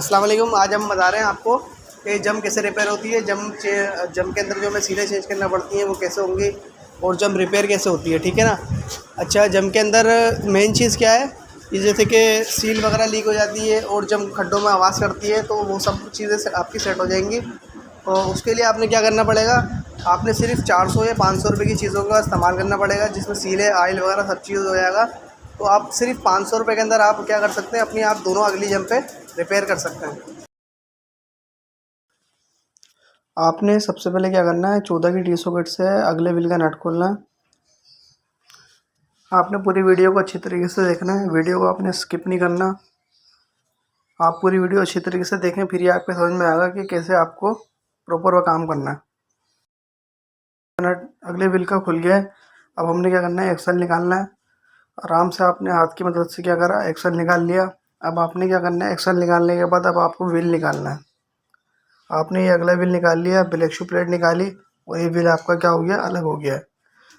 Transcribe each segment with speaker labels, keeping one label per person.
Speaker 1: अस्सलाम वालेकुम। आज हम बता रहे हैं आपको कि जम कैसे रिपेयर होती है। जम के अंदर जो हमें सीलें चेंज करना पड़ती हैं वो कैसे होंगी और जम रिपेयर कैसे होती है, ठीक है ना। अच्छा, जम के अंदर मेन चीज़ क्या है, ये जैसे कि सील वगैरह लीक हो जाती है और जम खड्डों में आवाज़ करती है, तो वो सब चीज़ें आपकी सेट हो जाएंगी। तो उसके लिए आपने क्या करना पड़ेगा, आपने सिर्फ 400 या 500 रुपये की चीज़ों का इस्तेमाल करना पड़ेगा, जिसमें सीलें, आयल वगैरह सब चीज़ हो जाएगा। तो आप सिर्फ 500 रुपये के अंदर आप क्या कर सकते हैं, अपनी आप दोनों अगली जम पे रिपेयर कर सकते हैं। आपने सबसे पहले क्या करना है, 14 की टी सॉकेट से अगले व्हील का नट खोलना है। आपने पूरी वीडियो को अच्छी तरीके से देखना है, वीडियो को आपने स्किप नहीं करना। आप पूरी वीडियो अच्छी तरीके से देखें, फिर ये आपको समझ में आएगा कि कैसे आपको प्रॉपर वो काम करना है। नट अगले व्हील का खुल गया है। अब हमने क्या करना है, एक्सल निकालना है। आराम से आपने हाथ की मदद से क्या करा, एक्सल निकाल लिया। अब आपने क्या करना है, एक्सल निकालने के बाद अब आपको व्हील निकालना है। आपने ये अगला व्हील निकाल लिया, ब्लैक शू प्लेट निकाली और ये व्हील आपका क्या हो गया, अलग हो गया है।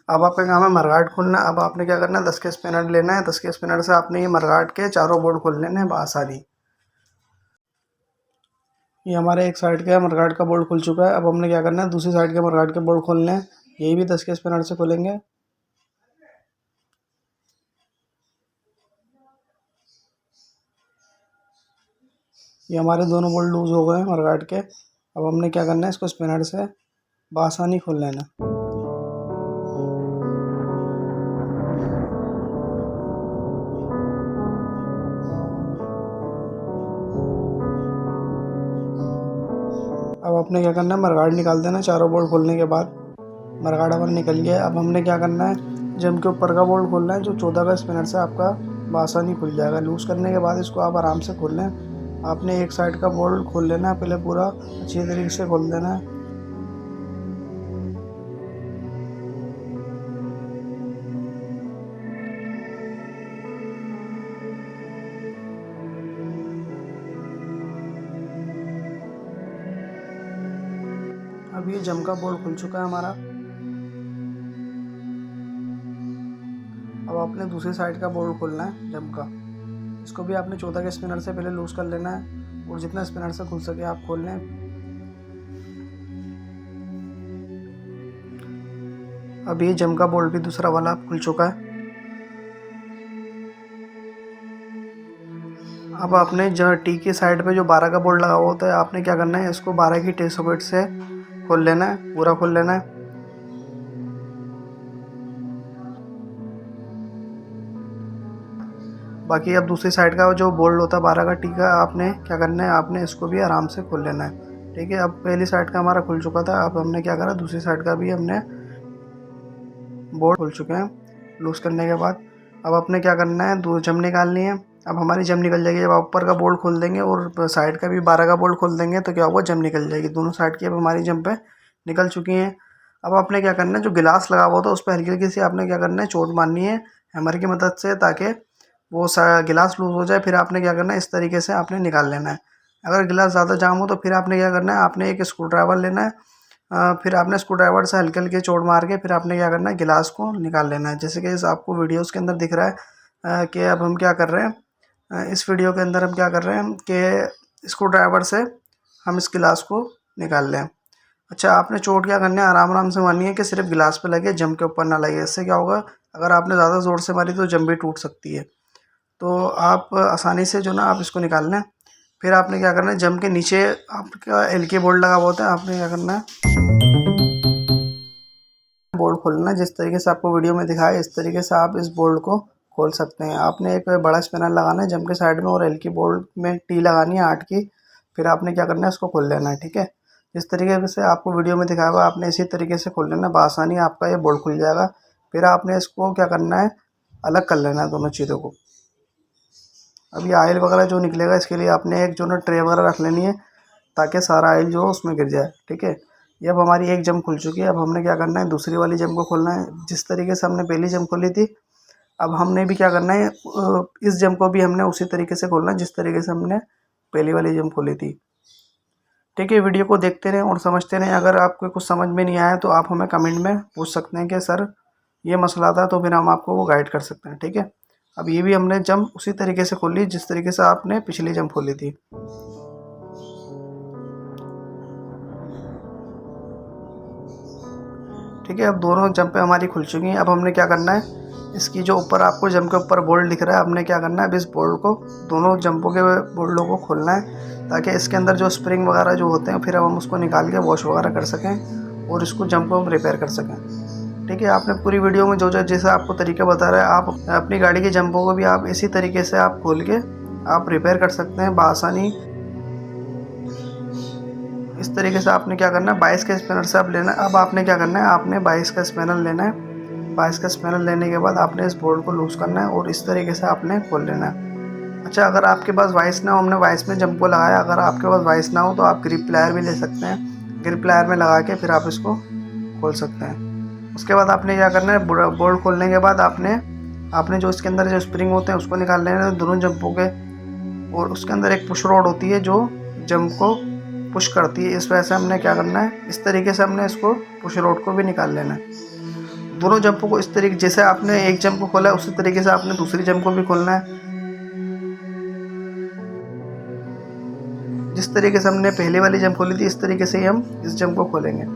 Speaker 1: अब आपका काम है मरगाट खोलना। अब आपने क्या करना है, 10 के स्पिनर लेना है। 10 के स्पिनर से आपने ये मरगाट के चारों बोर्ड खोल लेने हैं बआसानी। ये हमारे एक साइड का मरगाट का बोर्ड खुल चुका है। अब हमने क्या करना है, दूसरी साइड के मरगाट के बोर्ड खोलने हैं। यही भी 10 के स्पिनर से खोलेंगे। ये हमारे दोनों बोल्ट लूज हो गए हैं मरगाट के। अब हमने क्या करना है, इसको स्पिनर से बआसानी खोल लेना। अब आपने क्या करना है, मरगाट निकाल देना चारों बोल्ट खोलने के बाद। मरगाट हमारा निकल गया है। अब हमने क्या करना है, जम के ऊपर का बोल्ट खोलना है, जो 14 का स्पिनर से आपका बआसानी खुल जाएगा। लूज़ करने के बाद इसको आप आराम से खोल लें। आपने एक साइड का बोल्ट खोल लेना है, पहले पूरा अच्छी तरीके से खोल देना है। अब ये जम का बोल्ट खुल चुका है हमारा। अब आपने दूसरी साइड का बोल्ट खोलना है जम का। इसको भी आपने 14 के स्पिनर से पहले लूज़ कर लेना है और जितना स्पिनर से खुल सके आप खोल लें। अब ये जम का बोल्ट भी दूसरा वाला खुल चुका है। अब आपने जो टी की साइड पे जो 12 का बोल्ट लगा हुआ होता है, आपने क्या करना है, इसको 12 की टी सॉकेट से खोल लेना है, पूरा खोल लेना है। बाकी अब दूसरी साइड का जो बोल्ट होता है 12 का टी का, आपने क्या करना है, आपने इसको भी आराम से खोल लेना है। ठीक है, अब पहली साइड का हमारा खुल चुका था। अब हमने क्या करा, दूसरी साइड का भी हमने बोल्ट खुल चुके हैं लूज़ करने के बाद। अब आपने क्या करना है, दो जम निकालनी है। अब हमारी जम निकल जाएगी। जब आप ऊपर का बोल्ट खोल देंगे और साइड का भी 12 का बोल्ट खोल देंगे तो क्या होगा, जम निकल जाएगी। दोनों साइड की अब हमारी जम पे निकल चुकी हैं। अब आपने क्या करना है, जो गिलास लगा हुआ था उस पर हल्की हल्की सी आपने क्या करना है, चोट मारनी है हैमर की मदद से, ताकि वो गिलास लूज़ हो जाए। फिर आपने क्या करना है, इस तरीके से आपने निकाल लेना है। अगर गिलास ज़्यादा जाम हो तो फिर आपने क्या करना है, आपने एक स्क्रू ड्राइवर लेना है। फिर आपने स्क्रू ड्राइवर से हल्के हल्के चोट मार के फिर आपने क्या करना है, गिलास को निकाल लेना है। जैसे कि इस आपको वीडियोस के अंदर दिख रहा है कि अब हम क्या कर रहे हैं, इस वीडियो के अंदर हम क्या कर रहे हैं कि स्क्रू ड्राइवर से हम इस गिलास को निकाल लें। अच्छा, आपने चोट क्या करना है, आराम आराम से मारनी है कि सिर्फ गिलास पे लगे, जम के ऊपर ना लगे। इससे क्या होगा, अगर आपने ज़्यादा ज़ोर से मारी तो जम भी टूट सकती है। तो आप आसानी से जो ना आप इसको निकाल लें। फिर आपने क्या करना है, जम के नीचे आपका एल के बोल्ट लगा हुआ होता है, आपने क्या करना है, बोल्ट खोलना। जिस तरीके से आपको वीडियो में दिखाया इस तरीके से आप इस बोल्ट को खोल सकते हैं। आपने एक बड़ा स्पिनर लगाना है जम के साइड में और एल की बोल्ट में टी लगानी है 8 की। फिर आपने क्या करना है, इसको खोल लेना है। ठीक है, जिस तरीके से आपको वीडियो में दिखाया हुआ आपने इसी तरीके से खोल लेना, बआसानी आपका ये बोल्ट खुल जाएगा। फिर आपने इसको क्या करना है, अलग कर लेना है दोनों चीज़ों को। अब ये आयल वगैरह जो निकलेगा इसके लिए आपने एक जो ना ट्रे वगैरह रख लेनी है, ताकि सारा आयल जो उसमें गिर जाए। ठीक है, ये अब हमारी एक जम खुल चुकी है। अब हमने क्या करना है, दूसरी वाली जम को खोलना है। जिस तरीके से हमने पहली जम खोली थी, अब हमने भी क्या करना है, इस जम को भी हमने उसी तरीके से खोलना है जिस तरीके से हमने पहली वाली जम खोली थी। ठीक है, वीडियो को देखते रहें और समझते रहें। अगर आपको कुछ समझ में नहीं आया तो आप हमें कमेंट में पूछ सकते हैं कि सर ये मसला था, तो फिर हम आपको वो गाइड कर सकते हैं। ठीक है, अब ये भी हमने जम उसी तरीके से खोली जिस तरीके से आपने पिछली जम खोली थी। ठीक है, अब दोनों जंपें हमारी खुल चुकी हैं। अब हमने क्या करना है, इसकी जो ऊपर आपको जंप के ऊपर बोल्ट दिख रहा है, हमने क्या करना है, अब इस बोल्ट को दोनों जंपों के बोल्टों को खोलना है ताकि इसके अंदर जो स्प्रिंग वगैरह जो होते हैं फिर अब हम उसको निकाल के वॉश वगैरह कर सकें और इसको जंप को हम रिपेयर कर सकें। ठीक है, आपने पूरी वीडियो में जो जैसे आपको तरीका बता रहा है, आप अपनी गाड़ी की जंपों को भी आप इसी तरीके से आप खोल के आप रिपेयर कर सकते हैं बआसानी। इस तरीके से आपने क्या करना है, 22 का स्पैनर से आप लेना है। अब आपने क्या करना है, आपने 22 का स्पैनर लेना है। 22 का स्पैनर लेने के बाद आपने इस बोल्ट को लूज़ करना है और इस तरीके से आपने खोल लेना है। अच्छा, अगर आपके पास वाइस ना हो, हमने वाइस में जंप को लगाया, अगर आपके पास वाइस ना हो तो आप ग्रिप प्लायर भी ले सकते हैं। ग्रिप प्लायर में लगा के फिर आप इसको खोल सकते हैं। उसके बाद आपने क्या करना है, बोल्ट खोलने के बाद आपने जो इसके अंदर जो स्प्रिंग होते हैं उसको निकाल लेना है दोनों जंपों के, और उसके अंदर एक पुश रॉड होती है जो जंप को पुश करती है। इस वजह से हमने क्या करना है, इस तरीके से हमने इसको पुश रॉड को भी निकाल लेना है। दोनों जंपों को इस तरीके, जैसे आपने एक जंप को खोला है उसी तरीके से आपने दूसरी जंप को भी खोलना है। जिस तरीके से हमने पहले वाली जंप खोली थी इस तरीके से ही हम इस जंप को खोलेंगे।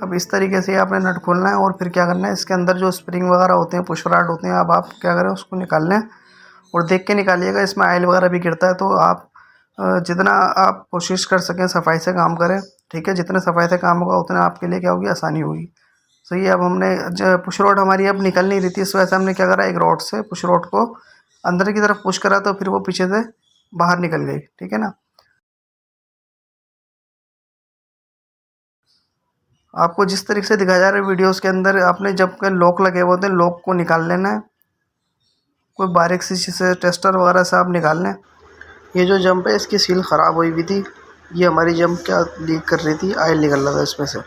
Speaker 1: अब इस तरीके से आपने नट खोलना है और फिर क्या करना है, इसके अंदर जो स्प्रिंग वगैरह होते हैं, पुश रॉड होते हैं, अब आप क्या करें, उसको निकाल लें और देख के निकालिएगा, इसमें ऑयल वगैरह भी गिरता है। तो आप जितना आप कोशिश कर सकें सफाई से काम करें। ठीक है, जितने सफाई से काम होगा उतना आपके लिए क्या होगी, आसानी होगी। सही है, अब हमने पुश रॉड हमारी अब निकल नहीं रही थी, इस वजह से हमने क्या करा, एक रॉड से पुश रॉड को अंदर की तरफ पुश करा तो फिर वो पीछे से बाहर निकल गई। ठीक है ना, आपको जिस तरीके से दिखाया जा रहा है वीडियोस के अंदर, आपने जब के लॉक लगे हुए होते हैं लॉक को निकाल लेना है, कोई बारीक सी चीज़ से टेस्टर वगैरह से आप निकाल लें। ये जो जंप है इसकी सील ख़राब हुई हुई थी, ये हमारी जंप क्या लीक कर रही थी, ऑयल निकल रहा था इसमें से।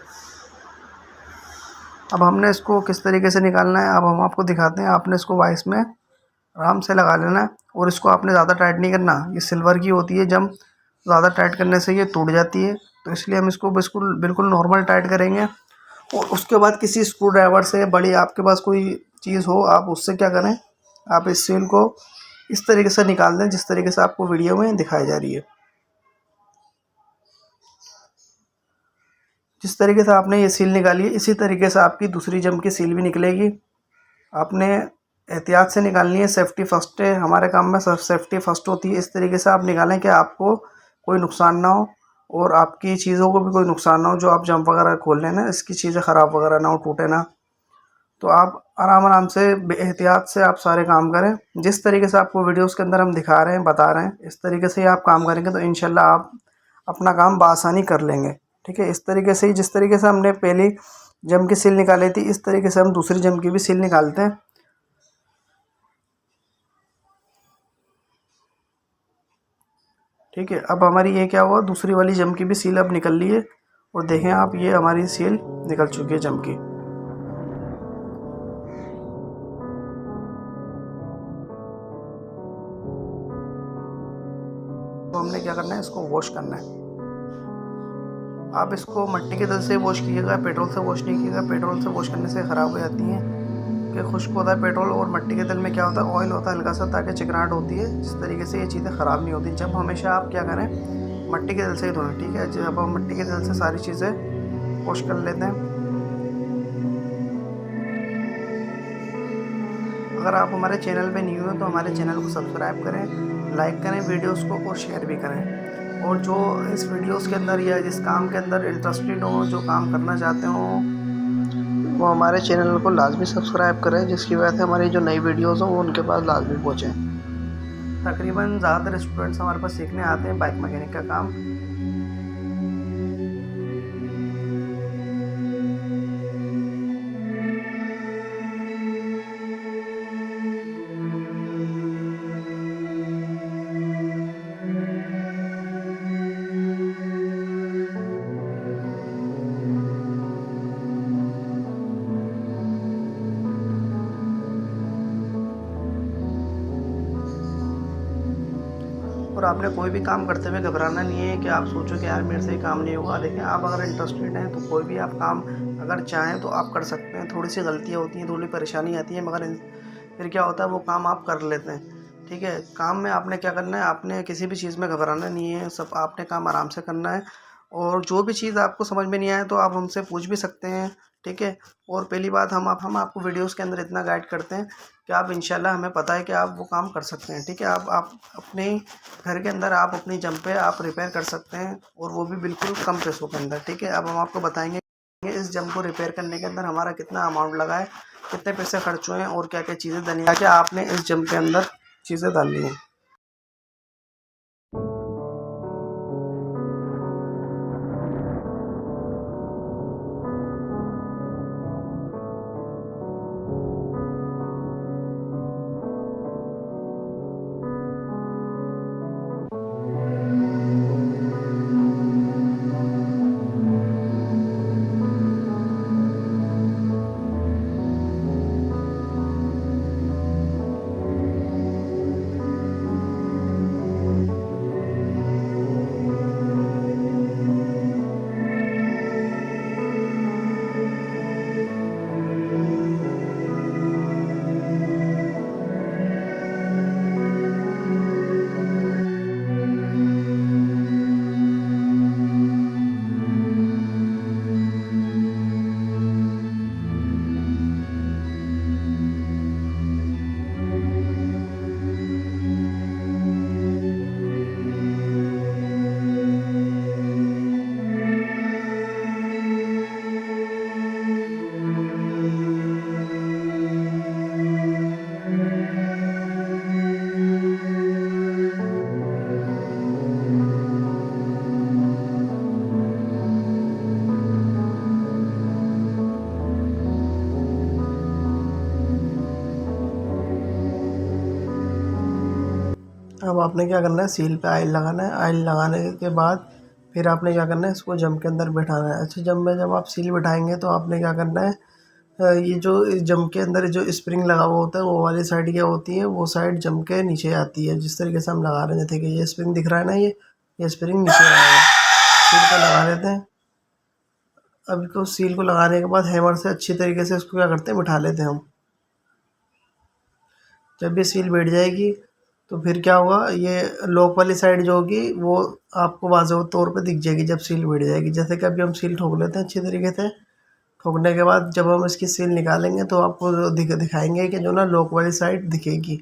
Speaker 1: अब हमने इसको किस तरीके से निकालना है, अब हम आपको दिखाते हैं। आपने इसको वाइस में आराम से लगा लेना है और इसको आपने ज़्यादा टाइट नहीं करना। ये सिल्वर की होती है जंप, ज़्यादा टाइट करने से ये टूट जाती है, तो इसलिए हम इसको बिल्कुल बिल्कुल नॉर्मल टाइट करेंगे। और उसके बाद किसी स्क्रू ड्राइवर से, बड़ी आपके पास कोई चीज़ हो, आप उससे क्या करें, आप इस सील को इस तरीके से निकाल दें जिस तरीके से आपको वीडियो में दिखाई जा रही है। जिस तरीके से आपने ये सील निकाली है इसी तरीके से आपकी दूसरी जंप की सील भी निकलेगी। आपने एहतियात से निकालनी है, सेफ्टी फर्स्ट है, हमारे काम में सेफ्टी फर्स्ट होती है। इस तरीके से आप निकालें कि आपको कोई नुकसान ना हो और आपकी चीज़ों को भी कोई नुकसान ना हो। जो आप जंप वगैरह खोल लें ना, इसकी चीज़ें ख़राब वगैरह ना हो, टूटे ना। तो आप आराम आराम से एहतियात से आप सारे काम करें। जिस तरीके से आपको वीडियोस के अंदर हम दिखा रहे हैं, बता रहे हैं, इस तरीके से ही आप काम करेंगे तो इंशाल्लाह आप अपना काम बआसानी कर लेंगे। ठीक है, इस तरीके से ही, जिस तरीके से हमने पहली जंप की सील निकाली थी इस तरीके से हम दूसरी जंप की भी सील निकालते हैं। ठीक है, अब हमारी ये क्या हुआ, दूसरी वाली जंप की भी सील अब निकल ली है और देखें आप, ये हमारी सील निकल चुकी है जंप की। तो हमने क्या करना है, इसको वॉश करना है। आप इसको मिट्टी के तेल से वॉश कीजिएगा, पेट्रोल से वॉश नहीं कीजिएगा। पेट्रोल से वॉश करने से ख़राब हो जाती हैं, क्योंकि खुश्क होता है पेट्रोल, और मिट्टी के तेल में क्या होता है, ऑयल होता है हल्का सा, ताकि चिकनाहट होती है, जिस तरीके से ये चीज़ें ख़राब नहीं होती। जब हमेशा आप क्या करें, मिट्टी के तेल से ही धोएं। ठीक है, जब हम मिट्टी के तेल से सारी चीज़ें वॉश कर लेते हैं। अगर आप हमारे चैनल पे न्यू हैं तो हमारे चैनल को सब्सक्राइब करें, लाइक करें वीडियोस को और शेयर भी करें। और जो इस वीडियोस के अंदर या जिस काम के अंदर इंटरेस्टेड हो, जो काम करना चाहते हो, वो हमारे चैनल को लाजमी सब्सक्राइब करें, जिसकी वजह से हमारी जो नई वीडियोस हो वो उनके पास लाजमी पहुँचें। तकरीबन ज़्यादातर स्टूडेंट्स हमारे पास सीखने आते हैं बाइक मैकेनिक का काम। और आपने कोई भी काम करते हुए घबराना नहीं है कि आप सोचो कि यार मेरे से ही काम नहीं होगा। देखिए, आप अगर इंटरेस्टेड हैं तो कोई भी आप काम अगर चाहें तो आप कर सकते हैं। थोड़ी सी गलतियाँ होती हैं, थोड़ी परेशानी आती है, मगर फिर क्या होता है वो काम आप कर लेते हैं। ठीक है, काम में आपने क्या करना है, आपने किसी भी चीज़ में घबराना नहीं है, सब आपने काम आराम से करना है। और जो भी चीज़ आपको समझ में नहीं आए तो आप हमसे पूछ भी सकते हैं। ठीक है, और पहली बात हम आपको वीडियोज़ के अंदर इतना गाइड करते हैं कि आप इंशाल्लाह, हमें पता है कि आप वो काम कर सकते हैं। ठीक है, आप अपने घर के अंदर आप अपनी जम पे आप रिपेयर कर सकते हैं, और वो भी बिल्कुल कम पैसों के अंदर। ठीक है, अब हम आपको बताएंगे इस जम को रिपेयर करने के अंदर हमारा कितना अमाउंट लगा है, कितने पैसे खर्च हुए हैं, और क्या क्या चीज़ें डली, क्या क्या आपने इस जम के अंदर चीज़ें डाली हैं। अब आपने क्या करना है, सील पे ऑयल लगाना है। ऑयल लगाने के बाद फिर आपने क्या करना है, इसको जम के अंदर बैठाना है। अच्छा, जब आप सील बैठाएंगे तो आपने क्या करना है, ये जो इस जम के अंदर जो स्प्रिंग लगा हुआ होता है, वो वाली साइड क्या होती है, वो साइड जम के नीचे आती है। जिस तरीके से हम लगा रहे थे कि ये स्प्रिंग दिख रहा है ना, ये स्प्रिंग नीचे आएगा। सील को लगा लेते हैं। अब इसको सील को लगाने के बाद हैमर से अच्छी तरीके से इसको क्या करते हैं, बिठा लेते हैं हम। जब ये सील बैठ जाएगी तो फिर क्या होगा, ये लॉक वाली साइड जो होगी वो आपको वाज़ेह तौर पे दिख जाएगी जब सील बैठ जाएगी। जैसे कि अभी हम सील ठोक लेते हैं अच्छी तरीके से। ठोकने के बाद जब हम इसकी सील निकालेंगे तो आपको दिखाएंगे कि जो ना लॉक वाली साइड दिखेगी।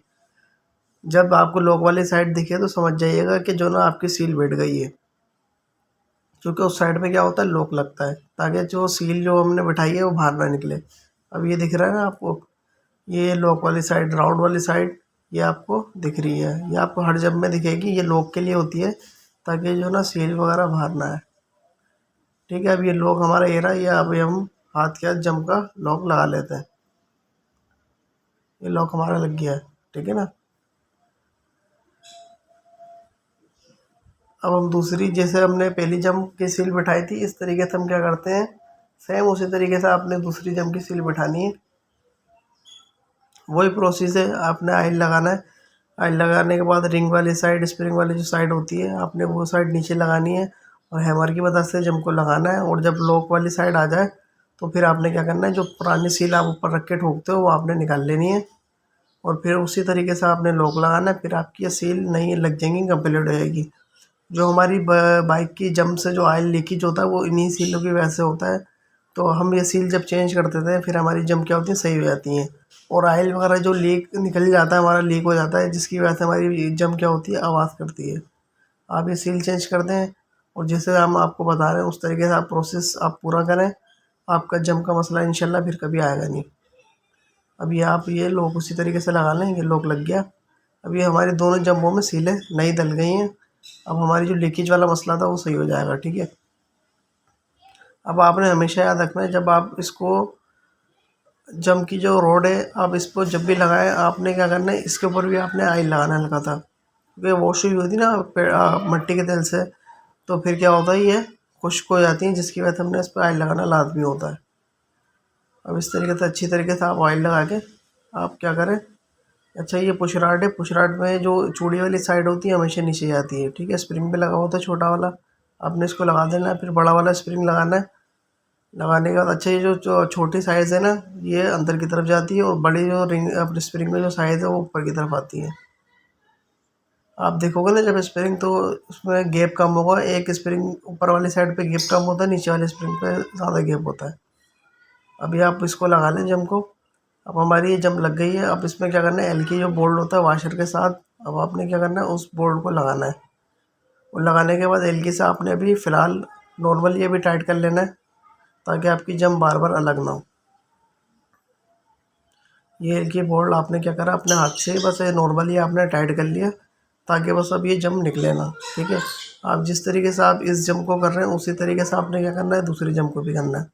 Speaker 1: जब आपको लॉक वाली साइड दिखे तो समझ जाइएगा कि जो ना आपकी सील बैठ गई है, क्योंकि उस साइड पे क्या होता है, लॉक लगता है, ताकि जो सील जो हमने बिठाई है वो बाहर ना निकले। अब ये दिख रहा है ना आपको, ये लॉक वाली साइड, राउंड वाली साइड, ये आपको दिख रही है। ये आपको हर जब में दिखेगी, ये लॉक के लिए होती है, ताकि जो ना सील वगैरह बाहर ना आए। ठीक है, अब ये लॉक हमारा ये रहा, ये अभी हम हाथ के हाथ जम का लॉक लगा लेते हैं। ये लॉक हमारा लग गया है। ठीक है ना। अब हम दूसरी, जैसे हमने पहली जम की सील बिठाई थी, इस तरीके से हम क्या करते हैं, सेम उसी तरीके से आपने दूसरी जम की सील बिठानी है। वही प्रोसेस है, आपने ऑयल लगाना है। ऑयल लगाने के बाद रिंग वाली साइड, स्प्रिंग वाली जो साइड होती है, आपने वो साइड नीचे लगानी है, और हैमर की मदद से जम को लगाना है। और जब लॉक वाली साइड आ जाए तो फिर आपने क्या करना है, जो पुरानी सील आप ऊपर रख के ठोकते हो वो आपने निकाल लेनी है, और फिर उसी तरीके से आपने लॉक लगाना है। फिर आपकी ये सील नई लग जाएंगी, कंप्लीट हो जाएगी। जो हमारी बाइक की जम से जो ऑयल लीकेज होता है वो इन्हीं सीलों की वजह से होता है। तो हम ये सील जब चेंज कर देते हैं फिर हमारी जम क्या होती है, सही हो जाती हैं। और ऑयल वगैरह जो लीक निकल जाता है हमारा, लीक हो जाता है, जिसकी वजह से हमारी जम क्या होती है, आवाज़ करती है। आप ये सील चेंज कर दें, और जैसे हम आपको बता रहे हैं उस तरीके से आप प्रोसेस आप पूरा करें, आपका जम का मसला इंशाल्लाह फिर कभी आएगा नहीं। अभी आप ये लॉक उसी तरीके से लगा लें, ये लॉक लग गया। अभी हमारी दोनों जम्बों में सीलें नई डल गई हैं। अब हमारी जो लीकेज वाला मसला था वो सही हो जाएगा। ठीक है, अब आपने हमेशा याद रखना है, जब आप इसको जम की जो रोड है, आप इस पर जब भी लगाएं, आपने क्या करना है, इसके ऊपर भी आपने ऑयल लगाना है हल्का था, क्योंकि वॉश हुई होती ना मिट्टी के तेल से, तो फिर क्या होता है, ये खुश्क हो जाती है, जिसकी वजह से हमने इस पर ऑयल लगाना लाजमी होता है। अब इस तरीके से अच्छी तरीके से आप ऑयल लगा के आप क्या करें। अच्छा, ये पुशराड है, पुशराड में जो चूड़ी वाली साइड होती है हमेशा नीचे जाती है। ठीक है, स्प्रिंग पे लगा होता है छोटा वाला, आपने इसको लगा देना है। फिर बड़ा वाला स्प्रिंग लगाना है, लगाने के बाद अच्छा ये जो छोटी साइज़ है ना, ये अंदर की तरफ जाती है और बड़ी जो रिंग अपनी स्प्रिंग में जो साइज़ है वो ऊपर की तरफ आती है। आप देखोगे ना जब स्प्रिंग तो उसमें गैप कम होगा, एक स्प्रिंग ऊपर वाली साइड पे गैप कम होता है, नीचे वाली स्प्रिंग पे ज़्यादा गैप होता है। अभी आप इसको लगा लें जम को। अब हमारी ये जम लग गई है। अब इसमें क्या करना है, एल की जो बोल्ट होता है वाशर के साथ, अब आपने क्या करना है उस बोल्ट को लगाना है। और लगाने के बाद एल की से आपने अभी फ़िलहाल नॉर्मली अभी टाइट कर लेना है, ताकि आपकी जम बार बार अलग ना हो। ये एल की बोल्ट आपने क्या करा, अपने हाथ से ही बस नॉर्मली आपने टाइट कर लिया, ताकि बस अब ये जम निकले ना। ठीक है, आप जिस तरीके से आप इस जम को कर रहे हैं उसी तरीके से आपने क्या करना है, दूसरी जम को भी करना है।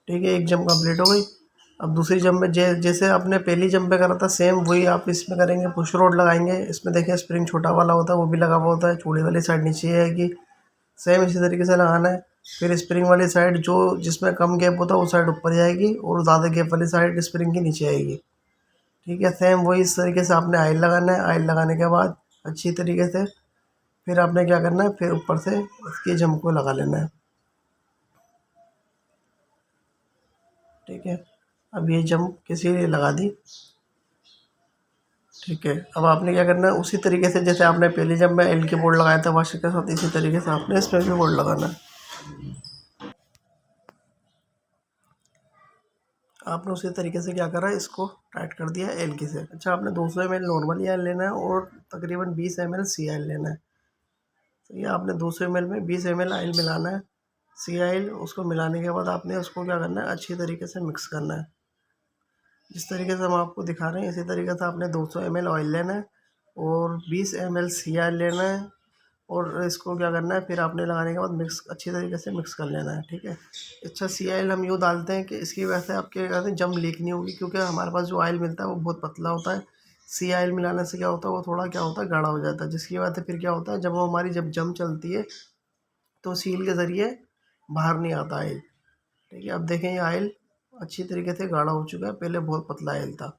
Speaker 1: ठीक है, एक जंप कंप्लीट हो गई। अब दूसरी जंप में जैसे आपने पहली जंप पे करा था सेम वही आप इसमें करेंगे। पुश रोड लगाएंगे, इसमें देखें स्प्रिंग छोटा वाला होता है वो भी लगा हुआ होता है, चूड़ी वाली साइड नीचे आएगी। सेम इसी तरीके से लगाना है। फिर स्प्रिंग वाली साइड जो जिसमें कम गैप होता है वो साइड ऊपर जाएगी और ज़्यादा गैप वाली साइड स्प्रिंग की नीचे आएगी। ठीक है, सेम वही इस तरीके से आपने आयल लगाना है। आयल लगाने के बाद अच्छी तरीके से फिर आपने क्या करना है, फिर ऊपर से इसकी जंप को लगा लेना है। ठीक है, अब ये जंप किसी ने लगा दी। ठीक है, अब आपने क्या करना है, उसी तरीके से जैसे आपने पहले जब मैं एल के बोर्ड लगाया था वाशर के साथ, इसी तरीके से आपने इसमें भी बोर्ड लगाना है। आपने उसी तरीके से क्या करा, इसको टाइट कर दिया एल की से। अच्छा, आपने 200 ml नॉर्मल ऑयल लेना है और तकरीबन 20 ml सी ऑयल लेना है। तो ये आपने 200 ml में 20 ml ऑयल मिलाना है, सी ऑयल। उसको मिलाने के बाद आपने उसको क्या करना है, अच्छी तरीके से मिक्स करना है। जिस तरीके से हम आपको दिखा रहे हैं इसी तरीके से आपने 200 ml ऑयल लेना है और 20 ml सी ऑयल लेना है। और इसको क्या करना है, फिर आपने लगाने के बाद मिक्स अच्छी तरीके से मिक्स कर लेना है। ठीक है, अच्छा सी ऑयल हम यूँ डालते हैं कि इसकी वजह से आपके कहते हैं जम लीक नहीं होगी, क्योंकि हमारे पास जो ऑयल मिलता है वो बहुत पतला होता है। सी ऑयल मिलाने से क्या होता है, वो थोड़ा क्या होता है, गाढ़ा हो जाता है, जिसकी वजह से फिर क्या होता है, जब वो हमारी जब जम चलती है तो सील के ज़रिए बाहर नहीं आता ऑयल। ठीक है, अब देखें ये ऑयल अच्छी तरीके से गाढ़ा हो चुका है, पहले बहुत पतला ऑयल था।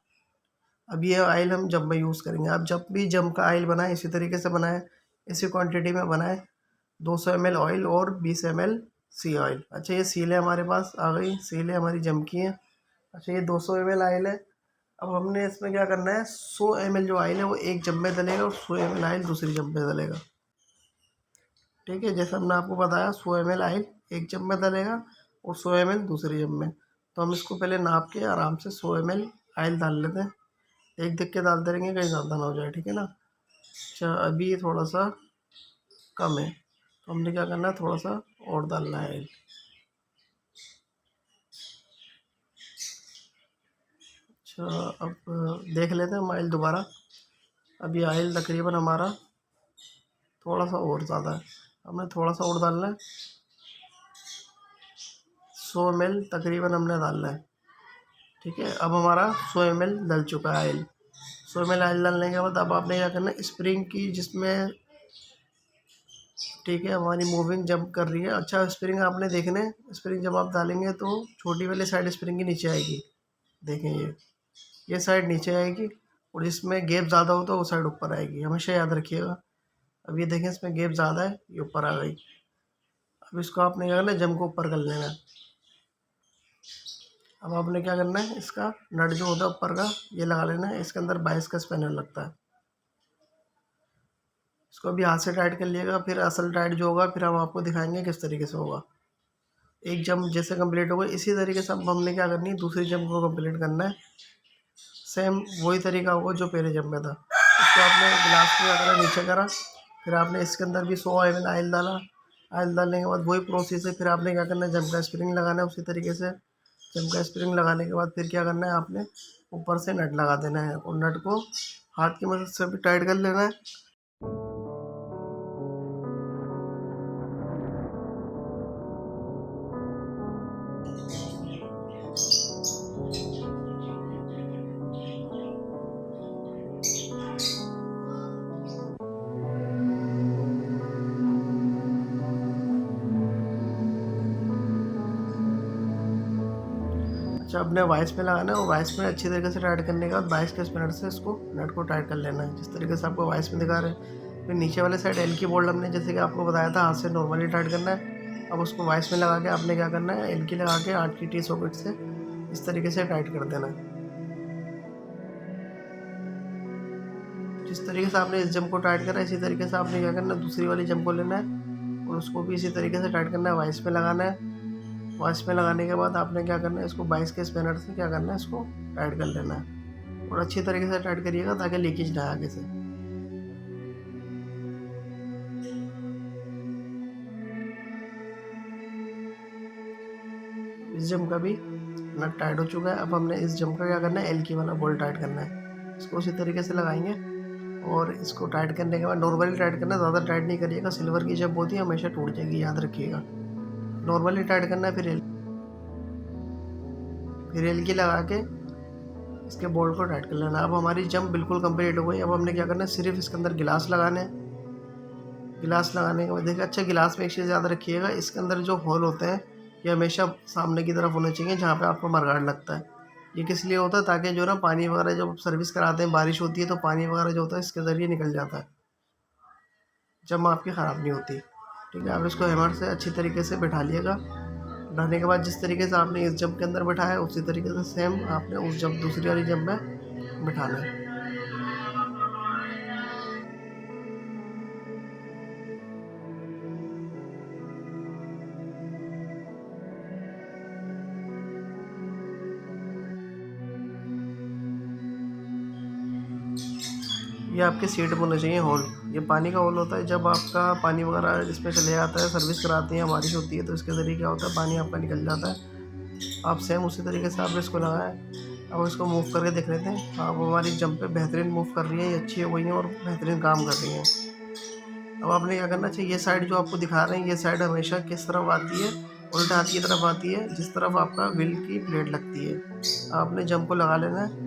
Speaker 1: अब ये ऑयल हम जब में यूज़ करेंगे। आप जब भी जम का ऑयल बनाएं इसी तरीके से बनाएं, इसी क्वांटिटी में बनाएं। 200 ml ऑयल और 20 ml सी ऑयल। अच्छा, ये सीलें हमारे पास आ गई, सीलें हमारी जम की हैं। अच्छा, ये 200 ml ऑयल है। अब हमने इसमें क्या करना है, 100 ml जो ऑयल है वो एक जम में डलेगा और 100 ml ऑयल दूसरी जम में डलेगा। ठीक है, जैसे हमने आपको बताया 100 ml ऑयल एक जम में डलेगा और 100 ml दूसरी जम में। तो हम इसको पहले नाप के आराम से 100 ml ऑयल डाल लेते हैं। एक देख के डालते रहेंगे कहीं ज़्यादा ना हो जाए। ठीक है ना। अच्छा, अभी ये थोड़ा सा कम है तो हमने क्या करना है, थोड़ा सा और डालना है ऑयल। अच्छा, अब देख लेते हैं ऑयल दोबारा। अभी ऑयल तकरीबन हमारा थोड़ा सा और ज़्यादा है, हमें थोड़ा सा और डालना है। 100 ml तकरीबन हमने डालना है। ठीक है, अब हमारा 100 ml डल चुका है ऑयल। 100 ml ऑयल डालने के बाद अब आपने क्या करना है, स्प्रिंग की जिसमें ठीक है हमारी मूविंग जंप कर रही है। अच्छा, स्प्रिंग आपने देखना है, स्प्रिंग जब आप डालेंगे तो छोटी वाली साइड स्प्रिंग की नीचे आएगी। देखें ये साइड नीचे आएगी और इसमें गैप ज़्यादा हो तो वो साइड ऊपर आएगी, हमेशा याद रखिएगा। अब ये देखें इसमें गैप ज़्यादा है, ये ऊपर आ गई। अब इसको आपने क्या करना है, जम को ऊपर कर लेना है। अब आपने क्या करना है, इसका नट जो होता है ऊपर का ये लगा लेना है। इसके अंदर 22 का स्पैनर लगता है। इसको अभी हाथ से टाइट कर लिएगा, फिर असल टाइट जो होगा फिर हम आपको दिखाएंगे किस तरीके से होगा। एक जंप जैसे कंप्लीट हो गई, इसी तरीके से अब हमने क्या करनी है, दूसरी जंप को कंप्लीट करना है। सेम वही तरीका होगा जो पहले जंप में था। इसको आपने गिलास में अगर नीचे करा, फिर आपने इसके अंदर भी 100 ml ऑयल डाला। ऑयल डालने के बाद वही प्रोसेस है, फिर आपने क्या करना है, जंप का स्प्रिंग लगाना है उसी तरीके से। जंप का स्प्रिंग लगाने के बाद फिर क्या करना है, आपने ऊपर से नट लगा देना है और नट को हाथ की मदद से भी टाइट कर लेना है। अच्छा, अपने वाइस में लगाना है और वाइस में अच्छी तरीके से टाइट करने के बाद 22 के स्पिनर से इसको नट को टाइट कर लेना है, जिस तरीके से आपको वाइस में दिखा रहे हैं। फिर नीचे वाले साइड एल की बोल्ट हमने जैसे कि आपको बताया था हाथ से नॉर्मली टाइट करना है। अब उसको वाइस में लगा के आपने क्या करना है, एल की लगा के 8 की टी सॉकेट से इस तरीके से टाइट कर देना है। जिस तरीके से आपने इस जंप को टाइट करा है, इसी तरीके से आपने क्या करना है, दूसरी वाली जंप को लेना है और उसको भी इसी तरीके से टाइट करना है, वाइस में लगाना है। वाइस में लगाने के बाद आपने क्या करना है, इसको 22 के स्पैनर से क्या करना है, इसको टाइट कर लेना है और अच्छी तरीके से टाइट करिएगा ताकि लीकेज ना आगे से। इस जंप का भी नट टाइट हो चुका है। अब हमने इस जंप का क्या करना है, एल की वाला बोल्ट टाइट करना है। इसको उसी तरीके से लगाएंगे और इसको टाइट करने के बाद नॉर्मली टाइट करना है, ज़्यादा टाइट नहीं करिएगा। सिल्वर की जंप होती है हमेशा टूट जाएगी, याद रखिएगा। नॉर्मली टाइट करना है, फिर एल की लगा के इसके बोल्ट को टाइट कर लेना। अब हमारी जंप बिल्कुल कंप्लीट हो गई। अब हमने क्या करना है, सिर्फ इसके अंदर गिलास लगाने हैं। गिलास लगाने के बाद देखिए, अच्छा गिलास में एक चीज़ याद रखिएगा, इसके अंदर जो होल होते हैं ये हमेशा सामने की तरफ होने चाहिए जहाँ पे आपको मरगाड़ लगता है। ये किस लिए होता है, ताकि जो ना पानी वगैरह जब सर्विस कराते हैं, बारिश होती है तो पानी वगैरह जो होता है इसके ज़रिए निकल जाता है, जब आपकी ख़राब नहीं होती। ठीक है, आप इसको हैमर से अच्छी तरीके से बैठा लिएगा। बैठाने के बाद जिस तरीके से आपने इस जंप के अंदर बैठाया है उसी तरीके से सेम आपने उस जंप दूसरी वाली जंप में बैठाना है। ये आपके सीट में होना चाहिए होल। ये पानी का होल होता है, जब आपका पानी वगैरह इसमें चले जाता है, सर्विस कराते हैं, बारिश होती है तो इसके ज़रिए क्या होता है, पानी आपका निकल जाता है। आप सेम उसी तरीके से आपने इसको लगाया। अब इसको मूव करके देख लेते हैं। हाँ, वो हमारी जंप पे बेहतरीन मूव कर रही है, ये अच्छी हो गई हैं और बेहतरीन काम कर रही हैं। अब आपने क्या करना चाहिए, ये साइड जो आपको दिखा रहे हैं, ये साइड हमेशा किस तरफ आती है, उल्टा हाथ की तरफ आती है, जिस तरफ आपका व्हील की प्लेट लगती है। आपने जंप को लगा लेना है।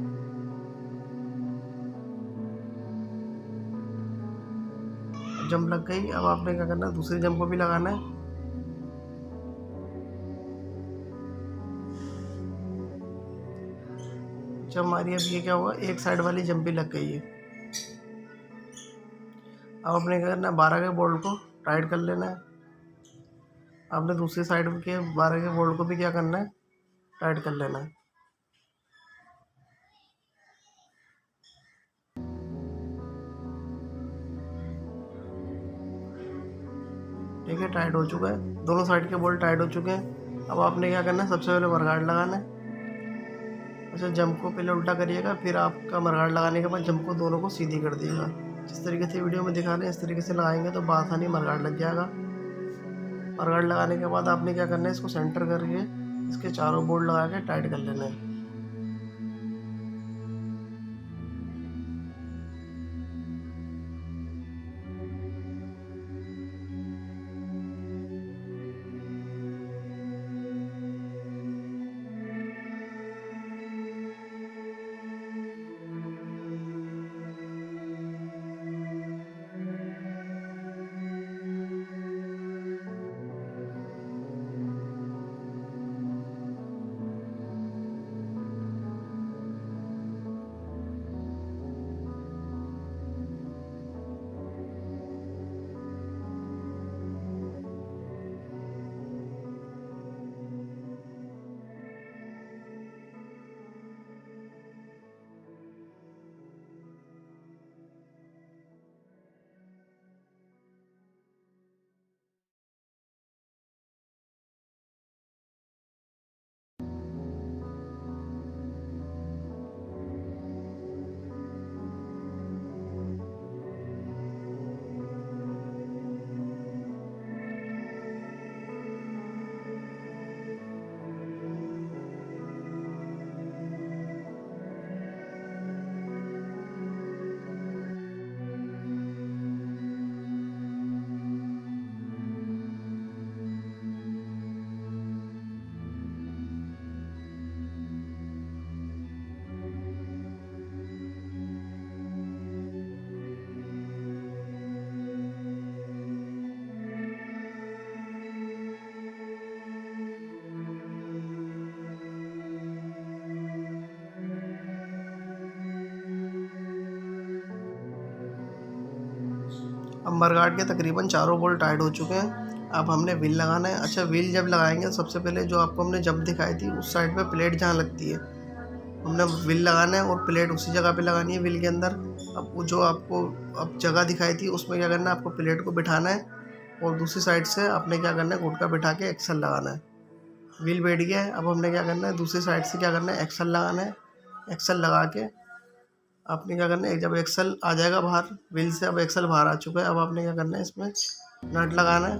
Speaker 1: जंप लग गई, अब आपने क्या करना है, दूसरी जंप को भी लगाना है। जब हमारी अब ये क्या हुआ, एक साइड वाली जंप भी लग गई है। अब आपने क्या करना है, 12 के बोल्ट को टाइट कर लेना है। आपने दूसरी साइड के 12 के बोल्ट को भी क्या करना है, टाइट कर लेना है। ठीक है, टाइट हो चुका है, दोनों साइड के बोल्ट टाइट हो चुके हैं। अब आपने क्या करना है, सबसे पहले मरगाड़ लगाना है। अच्छा, जंप को पहले उल्टा करिएगा, फिर आपका मरगाड़ लगाने के बाद जंप को दोनों को सीधी कर दिएगा। जिस तरीके से वीडियो में दिखा रहे हैं इस तरीके से लगाएंगे तो बआसानी मरगाड़ लग जाएगा। मरगाड़ लगाने के बाद आपने क्या करना है, इसको सेंटर करके इसके चारों बोल्ट लगा के टाइट कर लेना है। अब मडगार्ड के तकरीबन चारों बोल्ट टाइट हो चुके हैं। अब हमने व्हील लगाना है। अच्छा, व्हील जब लगाएंगे सबसे पहले जो आपको हमने जंप दिखाई थी उस साइड पे प्लेट जहाँ लगती है हमने व्हील लगाना है और प्लेट उसी जगह पे लगानी है व्हील के अंदर। अब वो जो आपको अब जगह दिखाई थी उसमें क्या करना है, आपको प्लेट को बिठाना है और दूसरी साइड से आपने क्या करना है, गुटका बिठा के एक्सल लगाना है। व्हील बैठ गया है। अब हमने क्या करना है, दूसरी साइड से क्या करना है, एक्सल लगाना है। एक्सल लगा के आपने क्या करना है, जब एक्सल आ जाएगा बाहर व्हील से, अब एक्सल बाहर आ चुका है, अब आपने क्या करना है, इसमें नट लगाना है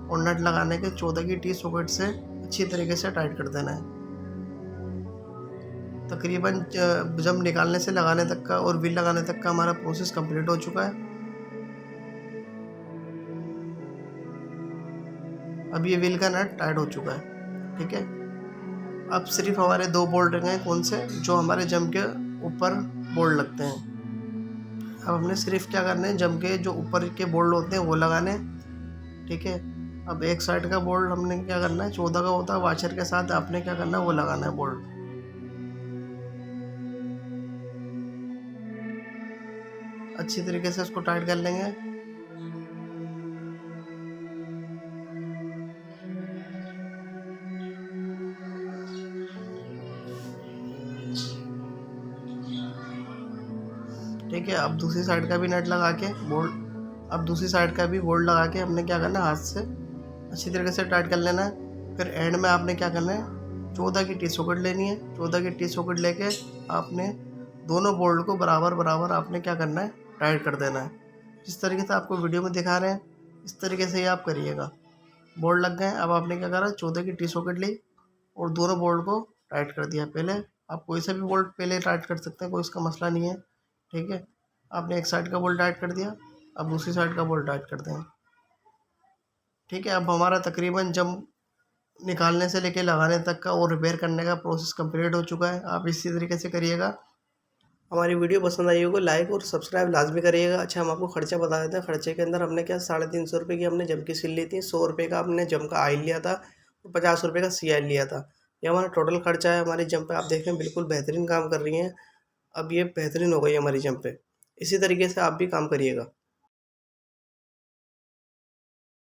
Speaker 1: और नट लगाने के 14 की टी सॉकेट से अच्छी तरीके से टाइट कर देना है। तकरीबन जब निकालने से लगाने तक का और व्हील लगाने तक का हमारा प्रोसेस कंप्लीट हो चुका है। अब ये व्हील का नट टाइट हो चुका है। ठीक है, अब सिर्फ हमारे 2 बोल्ट रह गए, कौन से, जो हमारे जम के ऊपर बोल्ट लगते हैं। अब हमने सिर्फ क्या करना है, जम के जो ऊपर के बोल्ट होते हैं वो लगाने हैं। ठीक है, अब एक साइड का बोल्ट हमने क्या करना है, 14 का होता है वाशर के साथ, आपने क्या करना है वो लगाना है बोल्ट। अच्छी तरीके से उसको टाइट कर लेंगे। ठीक है, अब दूसरी साइड का भी नट लगा के बोल्ट, अब दूसरी साइड का भी बोल्ट लगा के हमने क्या करना है, हाथ से अच्छी तरीके से टाइट कर लेना है। फिर एंड में आपने क्या करना है, 14 की टी सॉकेट लेनी है। 14 की टी सॉकेट लेके आपने दोनों बोल्ट को बराबर बराबर आपने क्या करना है, टाइट कर देना है। जिस तरीके से आपको वीडियो में दिखा रहे हैं इस तरीके से ही आप करिएगा। बोल्ट लग गए। अब आपने क्या करा, 14 की टी सॉकेट ली और दोनों बोल्ट को टाइट कर दिया। पहले आप कोई सा भी बोल्ट पहले टाइट कर सकते हैं, कोई इसका मसला नहीं है। ठीक है, आपने एक साइड का बोल्ट टाइट कर दिया, अब दूसरी साइड का बोल्ट टाइट कर दें। ठीक है, अब हमारा तकरीबन जब निकालने से लेके लगाने तक का और रिपेयर करने का प्रोसेस कंप्लीट हो चुका है। आप इसी तरीके से करिएगा। हमारी वीडियो पसंद आई होगी लाइक और सब्सक्राइब लाजमी करिएगा। अच्छा, हम आपको खर्चा बता देते हैं। खर्चे के अंदर हमने क्या 350 रुपये की हमने जम की सिल ली थी, 100 रुपये का हमने जम का आयल लिया था और 50 रुपये का सी आयल लिया था। ये हमारा टोटल खर्चा है। हमारी जम पे आप देख रहे हैं बिल्कुल बेहतरीन काम कर रही हैं। अब ये बेहतरीन हो गई हमारी जम पे। इसी तरीके से आप भी काम करिएगा।